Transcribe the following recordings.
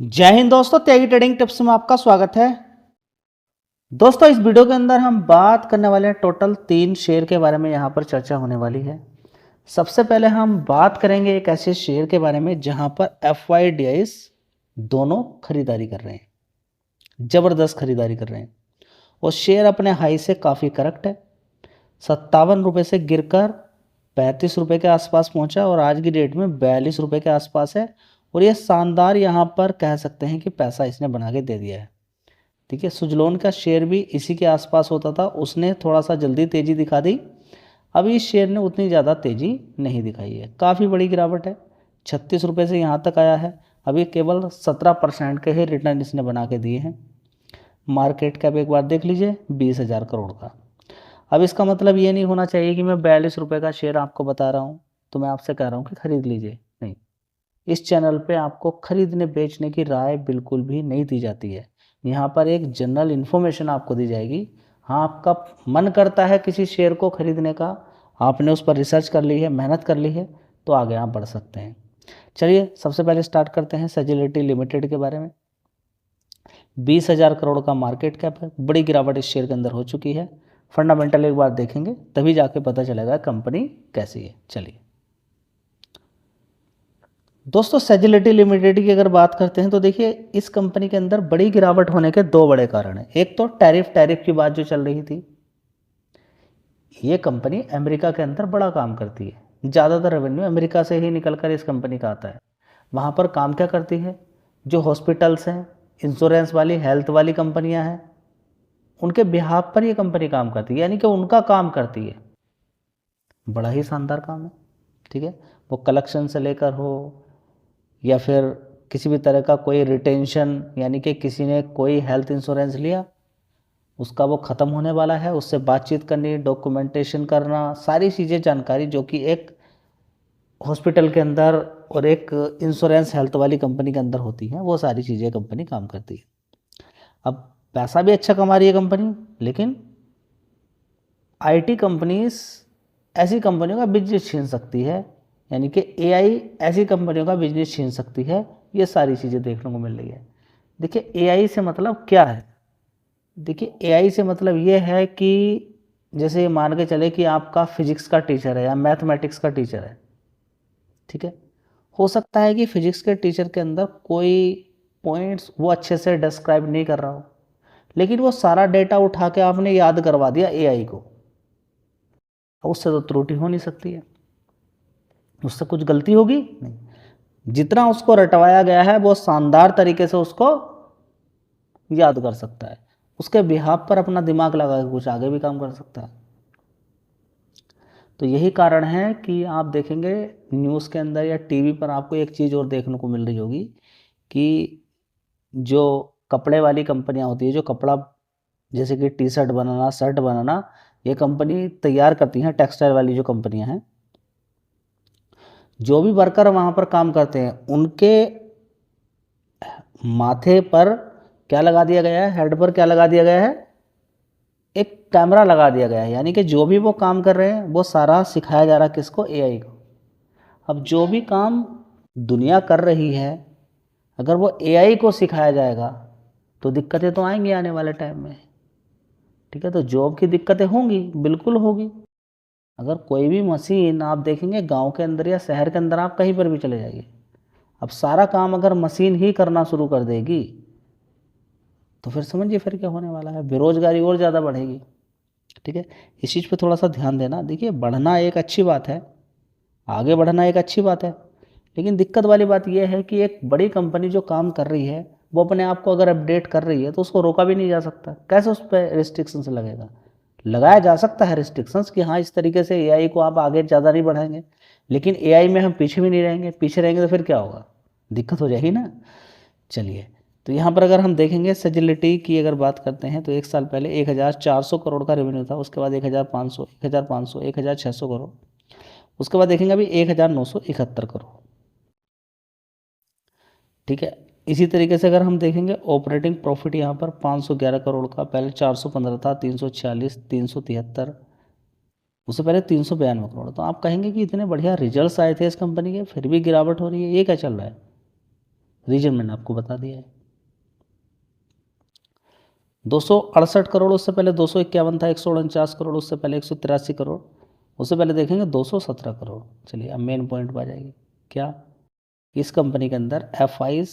जय हिंद दोस्तों, त्यागी trading tips में आपका स्वागत है। दोस्तों, इस वीडियो के अंदर हम बात करने वाले हैं टोटल 3 शेयर के बारे में। यहाँ पर चर्चा होने वाली है। सबसे पहले हम बात करेंगे एक ऐसे शेयर के बारे में जहाँ पर FYDIs दोनों खरीदारी कर रहे हैं, ज़बरदस्त खरीदारी कर रहे हैं और शेयर अपने हाई से काफ़ी करेक्ट है। 57 रुपये से गिरकर 35 रुपये के आसपास पहुंचा और आज की डेट में 42 रुपये के आसपास है। और ये शानदार यहाँ पर कह सकते हैं कि पैसा इसने बना के दे दिया है। ठीक है, सुजलोन का शेयर भी इसी के आसपास होता था, उसने थोड़ा सा जल्दी तेज़ी दिखा दी। अभी इस शेयर ने उतनी ज़्यादा तेज़ी नहीं दिखाई है, काफ़ी बड़ी गिरावट है। 36 रुपये से यहाँ तक आया है। अभी केवल 17% के ही रिटर्न इसने बना के दिए हैं। मार्केट कैप एक बार देख लीजिए, 20,000 करोड़ का। अब इसका मतलब ये नहीं होना चाहिए कि मैं 42 रुपये का शेयर आपको बता रहा हूँ तो मैं आपसे कह रहा हूँ कि खरीद लीजिए। नहीं, इस चैनल पे आपको खरीदने बेचने की राय बिल्कुल भी नहीं दी जाती है। यहाँ पर एक जनरल इन्फॉर्मेशन आपको दी जाएगी। हाँ, आपका मन करता है किसी शेयर को खरीदने का, आपने उस पर रिसर्च कर ली है, मेहनत कर ली है, तो आगे आप बढ़ सकते हैं। चलिए सबसे पहले स्टार्ट करते हैं सेजिलिटी लिमिटेड के बारे में। 20,000 करोड़ का मार्केट कैप है। बड़ी गिरावट इस शेयर के अंदर हो चुकी है। फंडामेंटल एक बार देखेंगे तभी जाके पता चलेगा कंपनी कैसी है। चलिए दोस्तों, सेजिलिटी लिमिटेड की अगर बात करते हैं तो देखिए, इस कंपनी के अंदर बड़ी गिरावट होने के 2 बड़े कारण हैं। एक तो टैरिफ की बात जो चल रही थी। ये कंपनी अमेरिका के अंदर बड़ा काम करती है, ज़्यादातर रेवेन्यू अमेरिका से ही निकल कर इस कंपनी का आता है। वहाँ पर काम क्या करती है, जो हॉस्पिटल्स हैं, इंश्योरेंस वाली, हेल्थ वाली कंपनियाँ हैं, उनके बिहाफ पर ये कंपनी काम करती है, यानी कि उनका काम करती है। बड़ा ही शानदार काम है। ठीक है, वो कलेक्शन से लेकर हो या फिर किसी भी तरह का कोई रिटेंशन, यानी कि किसी ने कोई हेल्थ इंश्योरेंस लिया, उसका वो ख़त्म होने वाला है, उससे बातचीत करनी, डॉक्यूमेंटेशन करना, सारी चीज़ें, जानकारी जो कि एक हॉस्पिटल के अंदर और एक इंश्योरेंस हेल्थ वाली कंपनी के अंदर होती हैं, वो सारी चीज़ें कंपनी काम करती है। अब पैसा भी अच्छा कमा रही है कंपनी, लेकिन IT कंपनीज ऐसी कंपनियों का बिजनेस छीन सकती है, यानी कि AI ऐसी कंपनियों का बिजनेस छीन सकती है। ये सारी चीज़ें देखने को मिल रही है। देखिए, AI से मतलब क्या है। देखिए, AI से मतलब ये है कि जैसे मान के चले कि आपका फिजिक्स का टीचर है या मैथमेटिक्स का टीचर है। ठीक है, हो सकता है कि फिजिक्स के टीचर के अंदर कोई पॉइंट्स वो अच्छे से डिस्क्राइब नहीं कर रहा हो, लेकिन वो सारा डेटा उठा के आपने याद करवा दिया AI को, उससे तो त्रुटि हो नहीं सकती है, उससे कुछ गलती होगी नहीं। जितना उसको रटवाया गया है वो शानदार तरीके से उसको याद कर सकता है। उसके बिहाफ पर अपना दिमाग लगा के कुछ आगे भी काम कर सकता है। तो यही कारण है कि आप देखेंगे न्यूज़ के अंदर या टीवी पर आपको एक चीज़ और देखने को मिल रही होगी कि जो कपड़े वाली कंपनियां होती है, जो कपड़ा जैसे कि टी शर्ट बनाना, शर्ट बनाना, ये कंपनी तैयार करती हैं, टेक्सटाइल वाली जो कंपनियां हैं, जो भी वर्कर वहाँ पर काम करते हैं उनके माथे पर क्या लगा दिया गया है, हेड पर क्या लगा दिया गया है, एक कैमरा लगा दिया गया है। यानी कि जो भी वो काम कर रहे हैं वो सारा सिखाया जा रहा है किसको, AI को। अब जो भी काम दुनिया कर रही है, अगर वो AI को सिखाया जाएगा तो दिक्कतें तो आएंगी आने वाले टाइम में। ठीक है, तो जॉब की दिक्कतें होंगी, बिल्कुल होगी। अगर कोई भी मशीन आप देखेंगे गांव के अंदर या शहर के अंदर, आप कहीं पर भी चले जाइए, अब सारा काम अगर मशीन ही करना शुरू कर देगी तो फिर समझिए फिर क्या होने वाला है, बेरोजगारी और ज़्यादा बढ़ेगी। ठीक है, इस चीज़ पे थोड़ा सा ध्यान देना। देखिए, बढ़ना एक अच्छी बात है, आगे बढ़ना एक अच्छी बात है, लेकिन दिक्कत वाली बात यह है कि एक बड़ी कंपनी जो काम कर रही है वो अपने आप को अगर अपडेट कर रही है तो उसको रोका भी नहीं जा सकता। कैसे उस पर रिस्ट्रिक्शंस लगेगा, लगाया जा सकता है रिस्ट्रिक्शंस कि हाँ, इस तरीके से AI को आप आगे ज़्यादा नहीं बढ़ाएंगे, लेकिन AI में हम पीछे भी नहीं रहेंगे। पीछे रहेंगे तो फिर क्या होगा, दिक्कत हो जाएगी ना। चलिए, तो यहाँ पर अगर हम देखेंगे सेजिलिटी की अगर बात करते हैं तो 1 साल पहले 1,400 करोड़ का रेवेन्यू था, उसके बाद 1,500, 1,500, 1,600 करोड़, उसके बाद देखेंगे अभी 1,971 करोड़। ठीक है, इसी तरीके से अगर हम देखेंगे ऑपरेटिंग प्रॉफिट यहाँ पर 511 करोड़ का, पहले 415 था, 346, 373, उससे पहले 392 करोड़। तो आप कहेंगे कि इतने बढ़िया रिजल्ट्स आए थे इस कंपनी के, फिर भी गिरावट हो रही है, ये क्या चल रहा है। रीजन मैंने आपको बता दिया है। 268 करोड़, उससे पहले 251 था, 149 करोड़, उससे पहले 183 करोड़, उससे पहले देखेंगे 217 करोड़। चलिए अब मेन पॉइंट पर आ जाएगी। क्या इस कंपनी के अंदर FIs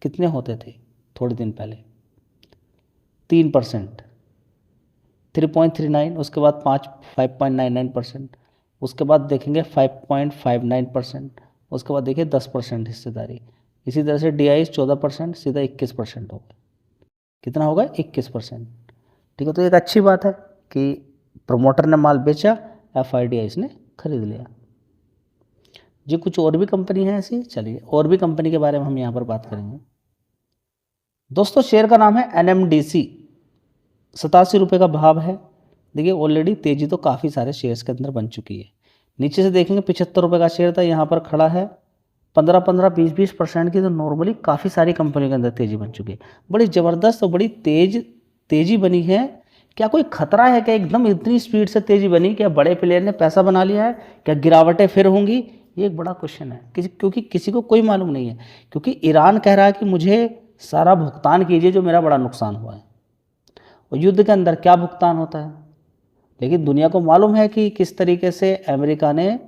कितने होते थे थोड़े दिन पहले? 3%, 3.39, उसके बाद 5.99%, उसके बाद देखेंगे 5.59%, उसके बाद देखिए 10% हिस्सेदारी। इसी तरह से DIs 14%, सीधा 21% हो गया। कितना होगा? 21%। ठीक है, तो एक अच्छी बात है कि प्रमोटर ने माल बेचा, FIDIs ने खरीद लिया। जी कुछ और भी कंपनी है ऐसी, चलिए और भी कंपनी के बारे में हम यहाँ पर बात करेंगे। दोस्तों शेयर का नाम है NMDC, 87 रुपये का भाव है। देखिए ऑलरेडी तेजी तो काफ़ी सारे शेयर्स के अंदर बन चुकी है। नीचे से देखेंगे 75 रुपये का शेयर था, यहाँ पर खड़ा है 15-15, 20-20% की, तो नॉर्मली काफ़ी सारी कंपनियों के अंदर तेजी बन चुकी है। बड़ी ज़बरदस्त और बड़ी तेजी बनी है। क्या कोई खतरा है क्या एकदम इतनी स्पीड से तेजी बनी? क्या बड़े प्लेयर ने पैसा बना लिया है? क्या गिरावटें फिर होंगी? ये एक बड़ा क्वेश्चन है, क्योंकि किसी को कोई मालूम नहीं है। क्योंकि ईरान कह रहा है कि मुझे सारा भुगतान कीजिए जो मेरा बड़ा नुकसान हुआ है, और युद्ध के अंदर क्या भुगतान होता है। लेकिन दुनिया को मालूम है कि किस तरीके से अमेरिका ने,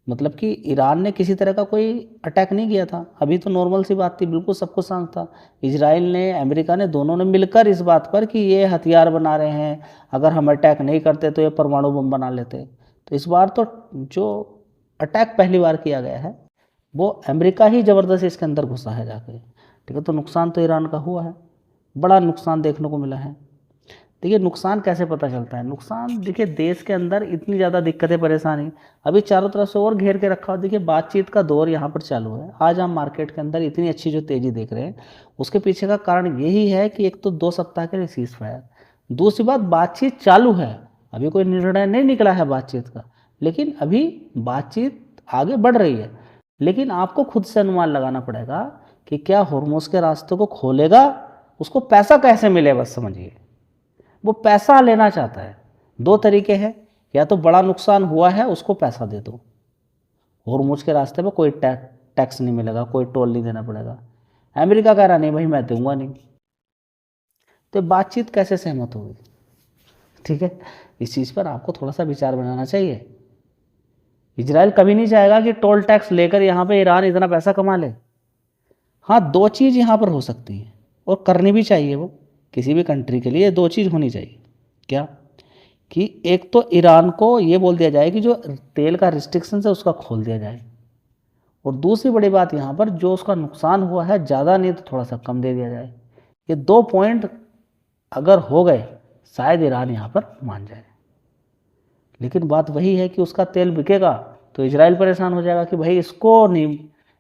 मतलब कि ईरान ने किसी तरह का कोई अटैक नहीं किया था। अभी तो नॉर्मल सी बात थी, बिल्कुल सबको शांत था। इजराइल ने, अमेरिका ने, दोनों ने मिलकर इस बात पर कि ये हथियार बना रहे हैं, अगर हम अटैक नहीं करते तो ये परमाणु बम बना लेते। तो इस बार तो जो अटैक पहली बार किया गया है वो अमेरिका ही ज़बरदस्त इसके अंदर घुसा है जाके। ठीक है, तो नुकसान तो ईरान का हुआ है, बड़ा नुकसान देखने को मिला है। देखिए नुकसान कैसे पता चलता है? नुकसान देखिए देश के अंदर इतनी ज़्यादा दिक्कतें परेशानी, अभी चारों तरफ से और घेर के रखा हो। देखिए बातचीत का दौर यहाँ पर चालू है। आज हम मार्केट के अंदर इतनी अच्छी जो तेज़ी देख रहे हैं उसके पीछे का कारण यही है कि एक तो 2 सप्ताह के लिए सीज फायर, दूसरी बात बातचीत चालू है, अभी कोई निर्णय नहीं निकला है बातचीत का, लेकिन अभी बातचीत आगे बढ़ रही है। लेकिन आपको खुद से अनुमान लगाना पड़ेगा कि क्या होर्मुज के रास्ते को खोलेगा, उसको पैसा कैसे मिले, बस समझिए वो पैसा लेना चाहता है। 2 तरीके हैं, या तो बड़ा नुकसान हुआ है उसको पैसा दे दो, होर्मुज के रास्ते में कोई टैक्स नहीं मिलेगा, कोई टोल नहीं देना पड़ेगा। अमेरिका कह रहा नहीं भाई मैं दूंगा नहीं, तो बातचीत कैसे सहमत होगी? ठीक है, इस चीज़ पर आपको थोड़ा सा विचार बनाना चाहिए। इजराइल कभी नहीं चाहेगा कि टोल टैक्स लेकर यहाँ पे ईरान इतना पैसा कमा ले। हाँ 2 चीज़ यहाँ पर हो सकती हैं और करनी भी चाहिए, वो किसी भी कंट्री के लिए 2 चीज़ होनी चाहिए। क्या? कि एक तो ईरान को ये बोल दिया जाए कि जो तेल का रिस्ट्रिक्शन है उसका खोल दिया जाए, और दूसरी बड़ी बात यहाँ पर जो उसका नुकसान हुआ है ज़्यादा नहीं तो थोड़ा सा कम दे दिया जाए। ये 2 पॉइंट अगर हो गए शायद ईरान यहाँ पर मान जाए। लेकिन बात वही है कि उसका तेल बिकेगा तो इजराइल परेशान हो जाएगा कि भाई इसको नहीं,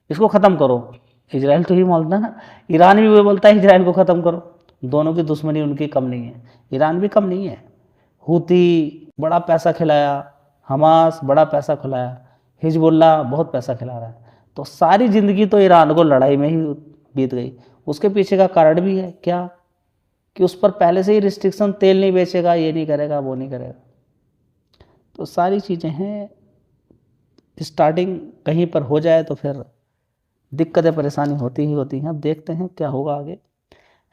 इसको ख़त्म करो। इजराइल तो ही बोलता है ना, ईरान भी वही बोलता है इजराइल को ख़त्म करो। दोनों की दुश्मनी उनकी कम नहीं है, ईरान भी कम नहीं है। हूती बड़ा पैसा खिलाया, हमास बड़ा पैसा खिलाया, हिजबुल्ला बहुत पैसा खिला रहा है। तो सारी ज़िंदगी तो ईरान को लड़ाई में ही बीत गई। उसके पीछे का कारण भी है क्या? कि उस पर पहले से ही रिस्ट्रिक्शन, तेल नहीं बेचेगा, ये नहीं करेगा, वो नहीं करेगा। तो सारी चीज़ें हैं, स्टार्टिंग कहीं पर हो जाए तो फिर दिक्कतें परेशानी होती ही होती हैं। अब देखते हैं क्या होगा आगे।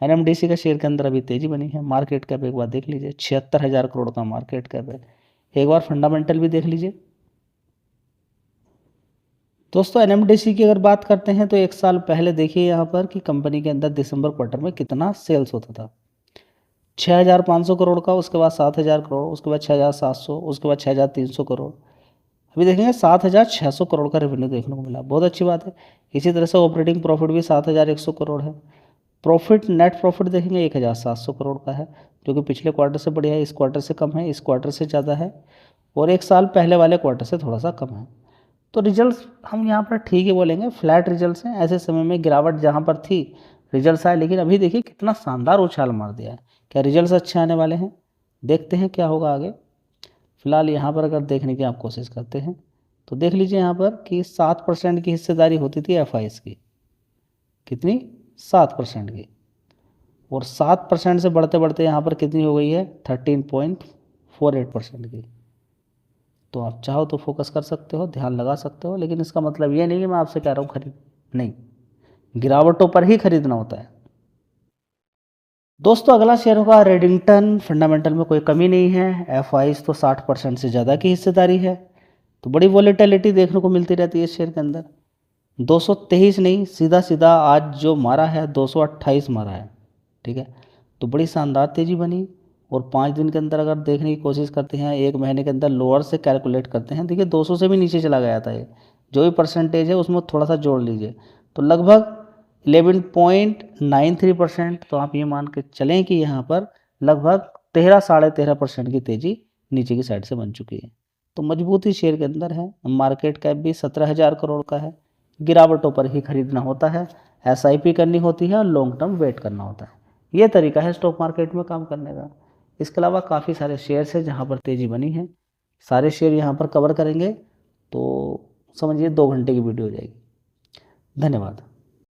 NMDC का शेयर के अंदर अभी तेज़ी बनी है। मार्केट कैप एक बार देख लीजिए, 76,000 करोड़ का मार्केट कैप है। एक बार फंडामेंटल भी देख लीजिए। दोस्तों NMDC की अगर बात करते हैं तो 1 साल पहले देखिए यहाँ पर कि कंपनी के अंदर दिसंबर क्वार्टर में कितना सेल्स होता था, 6,500 करोड़ का, उसके बाद 7,000 करोड़, उसके बाद 6,700, उसके बाद 6,300 करोड़। अभी देखेंगे 7,600 करोड़ का रेवेन्यू देखने को मिला, बहुत अच्छी बात है। इसी तरह से ऑपरेटिंग प्रॉफिट भी 7,100 करोड़ है। प्रॉफिट, नेट प्रॉफिट देखेंगे 1,700 करोड़ का है, जो कि पिछले क्वार्टर से बढ़िया है, इस क्वार्टर से कम है, इस क्वार्टर से ज़्यादा है, और 1 साल पहले वाले क्वार्टर से थोड़ा सा कम है। तो रिजल्ट्स हम यहाँ पर ठीक ही बोलेंगे, फ्लैट रिजल्ट्स हैं। ऐसे समय में गिरावट जहाँ पर थी रिजल्ट्स आए, लेकिन अभी देखिए कितना शानदार उछाल मार दिया है। क्या रिजल्ट्स अच्छे आने वाले हैं? देखते हैं क्या होगा आगे। फिलहाल यहाँ पर अगर देखने की आप कोशिश करते हैं तो देख लीजिए यहाँ पर कि 7% की हिस्सेदारी होती थी FIs की, कितनी? 7% की, और 7% से बढ़ते बढ़ते यहाँ पर कितनी हो गई है? 13.48% की। तो आप चाहो तो फोकस कर सकते हो, ध्यान लगा सकते हो, लेकिन इसका मतलब ये नहीं कि मैं आपसे कह रहा हूँ खरीद, नहीं, गिरावटों पर ही खरीदना होता है। दोस्तों अगला शेयर होगा रेडिंगटन। फंडामेंटल में कोई कमी नहीं है, एफआईज तो 60% से ज़्यादा की हिस्सेदारी है, तो बड़ी वॉलेटिलिटी देखने को मिलती रहती है इस शेयर के अंदर। 223 नहीं, सीधा सीधा आज जो मारा है 228 मारा है, ठीक है। तो बड़ी शानदार तेज़ी बनी। और 5 दिन के अंदर अगर देखने की कोशिश करते हैं, 1 महीने के अंदर लोअर से कैलकुलेट करते हैं, देखिए 200 से भी नीचे चला गया था ये। जो भी परसेंटेज है उसमें थोड़ा सा जोड़ लीजिए, तो लगभग 11.93%। तो आप ये मान के चलें कि यहाँ पर लगभग 13 साढ़े 13% की तेज़ी नीचे की साइड से बन चुकी है। तो मजबूती शेयर के अंदर है। मार्केट कैप भी 17,000 करोड़ का है। गिरावटों पर ही खरीदना होता है, एसआईपी करनी होती है और लॉन्ग टर्म वेट करना होता है। ये तरीका है स्टॉक मार्केट में काम करने का। इसके अलावा काफ़ी सारे शेयर्स हैं जहाँ पर तेज़ी बनी है। सारे शेयर यहाँ पर कवर करेंगे तो समझिए 2 घंटे की वीडियो हो जाएगी। धन्यवाद।